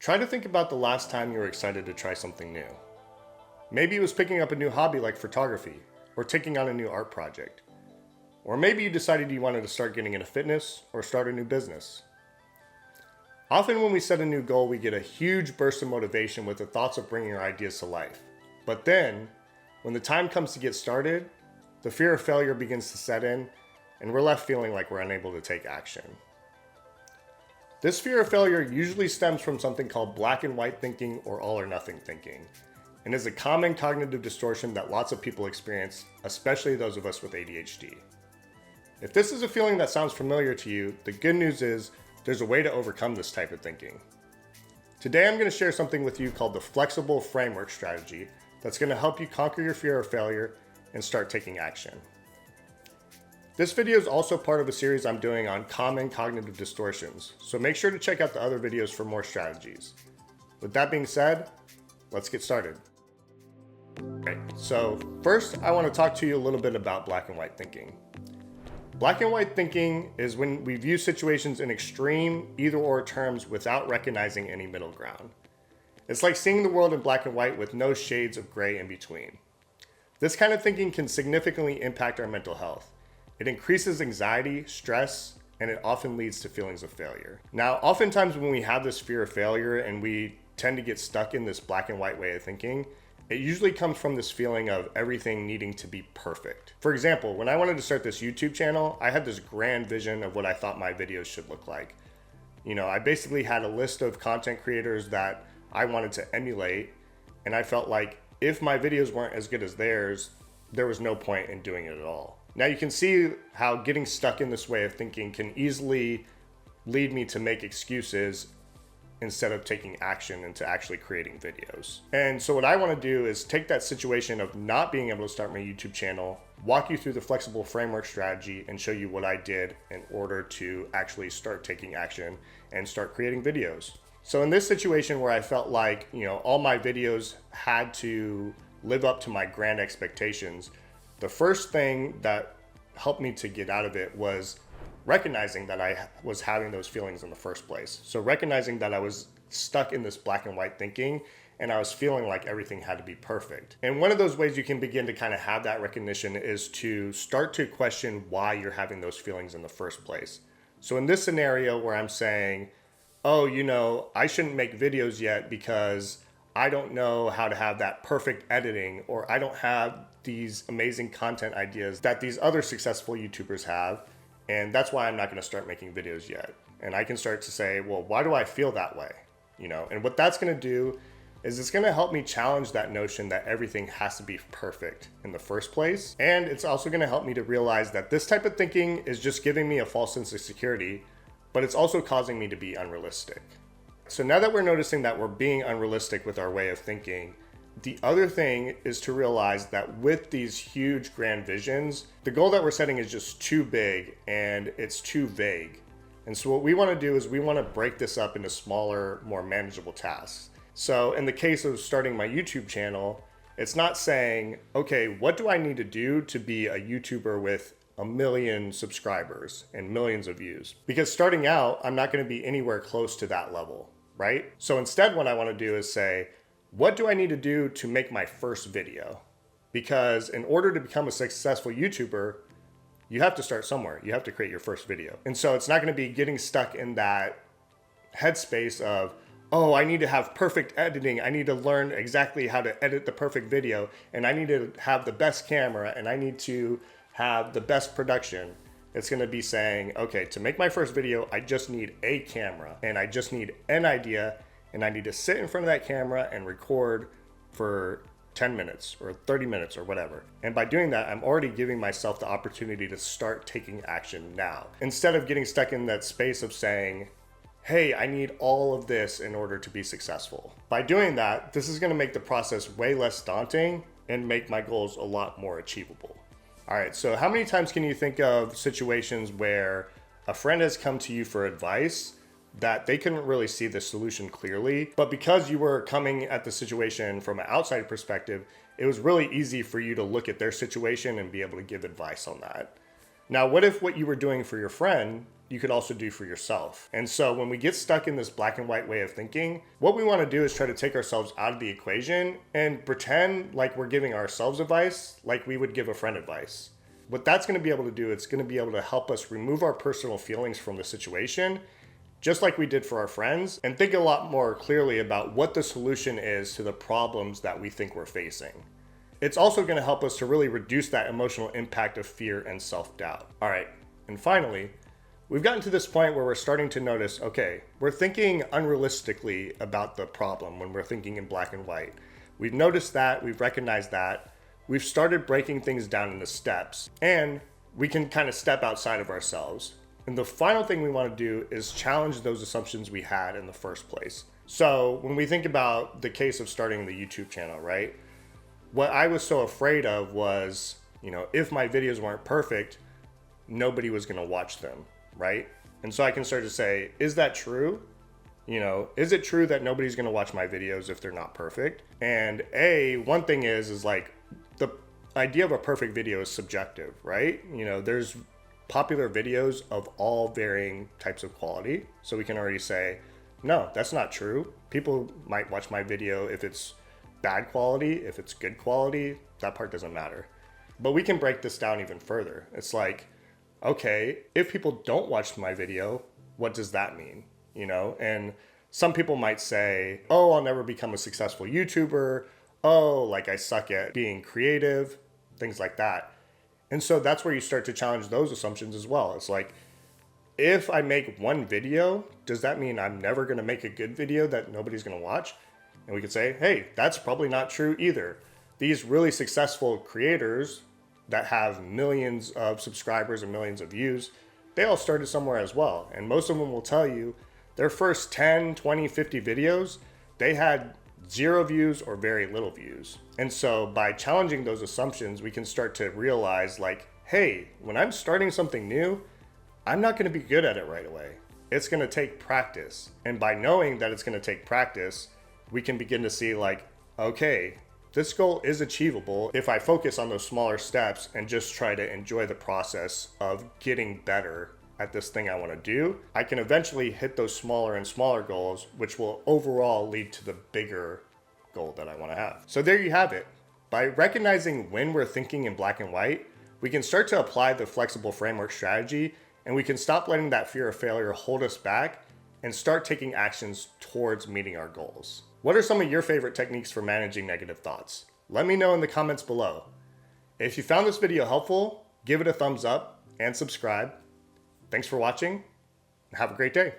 Try to think about the last time you were excited to try something new. Maybe it was picking up a new hobby like photography, or taking on a new art project. Or maybe you decided you wanted to start getting into fitness or start a new business. Often when we set a new goal, we get a huge burst of motivation with the thoughts of bringing our ideas to life. But then, when the time comes to get started, the fear of failure begins to set in, and we're left feeling like we're unable to take action. This fear of failure usually stems from something called black and white thinking or all or nothing thinking, and is a common cognitive distortion that lots of people experience, especially those of us with ADHD. If this is a feeling that sounds familiar to you, the good news is there's a way to overcome this type of thinking. Today I'm going to share something with you called the flexible framework strategy that's going to help you conquer your fear of failure and start taking action. This video is also part of a series I'm doing on common cognitive distortions, so make sure to check out the other videos for more strategies. With that being said, let's get started. Okay, so first I want to talk to you a little bit about black and white thinking. Black and white thinking is when we view situations in extreme either-or terms without recognizing any middle ground. It's like seeing the world in black and white with no shades of gray in between. This kind of thinking can significantly impact our mental health. It increases anxiety, stress, and it often leads to feelings of failure. Now, oftentimes when we have this fear of failure and we tend to get stuck in this black and white way of thinking, it usually comes from this feeling of everything needing to be perfect. For example, when I wanted to start this YouTube channel, I had this grand vision of what I thought my videos should look like. I basically had a list of content creators that I wanted to emulate, and I felt like if my videos weren't as good as theirs, there was no point in doing it at all. Now you can see how getting stuck in this way of thinking can easily lead me to make excuses instead of taking action into actually creating videos. And so what I want to do is take that situation of not being able to start my YouTube channel, walk you through the flexible framework strategy, and show you what I did in order to actually start taking action and start creating videos. So in this situation where I felt like, all my videos had to live up to my grand expectations, the first thing that helped me to get out of it was recognizing that I was having those feelings in the first place. So recognizing that I was stuck in this black and white thinking and I was feeling like everything had to be perfect. And one of those ways you can begin to kind of have that recognition is to start to question why you're having those feelings in the first place. So in this scenario where I'm saying, I shouldn't make videos yet because I don't know how to have that perfect editing, or I don't have these amazing content ideas that these other successful YouTubers have, and that's why I'm not going to start making videos yet. And I can start to say, well, why do I feel that way? And what that's going to do is it's going to help me challenge that notion that everything has to be perfect in the first place. And it's also going to help me to realize that this type of thinking is just giving me a false sense of security, but it's also causing me to be unrealistic. So now that we're noticing that we're being unrealistic with our way of thinking, the other thing is to realize that with these huge grand visions, the goal that we're setting is just too big and it's too vague. And so what we want to do is we want to break this up into smaller, more manageable tasks. So in the case of starting my YouTube channel, it's not saying, okay, what do I need to do to be a YouTuber with 1 million subscribers and millions of views? Because starting out, I'm not going to be anywhere close to that level, right? So instead what I want to do is say, what do I need to do to make my first video? Because in order to become a successful YouTuber, you have to start somewhere. You have to create your first video. And so it's not going to be getting stuck in that headspace of, I need to have perfect editing. I need to learn exactly how to edit the perfect video. And I need to have the best camera. And I need to have the best production. It's going to be saying, okay, to make my first video, I just need a camera. And I just need an idea. And I need to sit in front of that camera and record for 10 minutes or 30 minutes or whatever. And by doing that, I'm already giving myself the opportunity to start taking action now. Instead of getting stuck in that space of saying, hey, I need all of this in order to be successful. By doing that, this is going to make the process way less daunting and make my goals a lot more achievable. All right, so how many times can you think of situations where a friend has come to you for advice that they couldn't really see the solution clearly, but because you were coming at the situation from an outside perspective, it was really easy for you to look at their situation and be able to give advice on that? Now, what if what you were doing for your friend you could also do for yourself. And so when we get stuck in this black and white way of thinking, what we want to do is try to take ourselves out of the equation and pretend like we're giving ourselves advice like we would give a friend advice. What that's going to be able to do, it's going to be able to help us remove our personal feelings from the situation, just like we did for our friends, and think a lot more clearly about what the solution is to the problems that we think we're facing. It's also going to help us to really reduce that emotional impact of fear and self-doubt. All right, and finally, we've gotten to this point where we're starting to notice, okay, we're thinking unrealistically about the problem when we're thinking in black and white. We've noticed that, we've recognized that, we've started breaking things down into steps, and we can kind of step outside of ourselves. And the final thing we want to do is challenge those assumptions we had in the first place. So when we think about the case of starting the YouTube channel, right? What I was so afraid of was, if my videos weren't perfect, nobody was going to watch them. Right? And so I can start to say, is that true? Is it true that nobody's going to watch my videos if they're not perfect? And one thing is like the idea of a perfect video is subjective, right? There's popular videos of all varying types of quality. So we can already say, no, that's not true. People might watch my video if it's bad quality, if it's good quality, that part doesn't matter. But we can break this down even further. It's like, okay, if people don't watch my video, what does that mean? And some people might say, oh, I'll never become a successful YouTuber. Oh, like I suck at being creative, things like that. And so that's where you start to challenge those assumptions as well. It's like, if I make one video, does that mean I'm never going to make a good video that nobody's going to watch? And we could say, hey, that's probably not true either. These really successful creators that have millions of subscribers and millions of views, they all started somewhere as well. And most of them will tell you their first 10, 20, 50 videos, they had 0 views or very little views. And so by challenging those assumptions, we can start to realize like, hey, when I'm starting something new, I'm not going to be good at it right away. It's going to take practice. And by knowing that it's going to take practice, we can begin to see like, okay, this goal is achievable if I focus on those smaller steps and just try to enjoy the process of getting better at this thing I want to do. I can eventually hit those smaller and smaller goals, which will overall lead to the bigger goal that I want to have. So there you have it. By recognizing when we're thinking in black and white, we can start to apply the flexible framework strategy, and we can stop letting that fear of failure hold us back and start taking actions towards meeting our goals. What are some of your favorite techniques for managing negative thoughts? Let me know in the comments below. If you found this video helpful, give it a thumbs up and subscribe. Thanks for watching, and have a great day.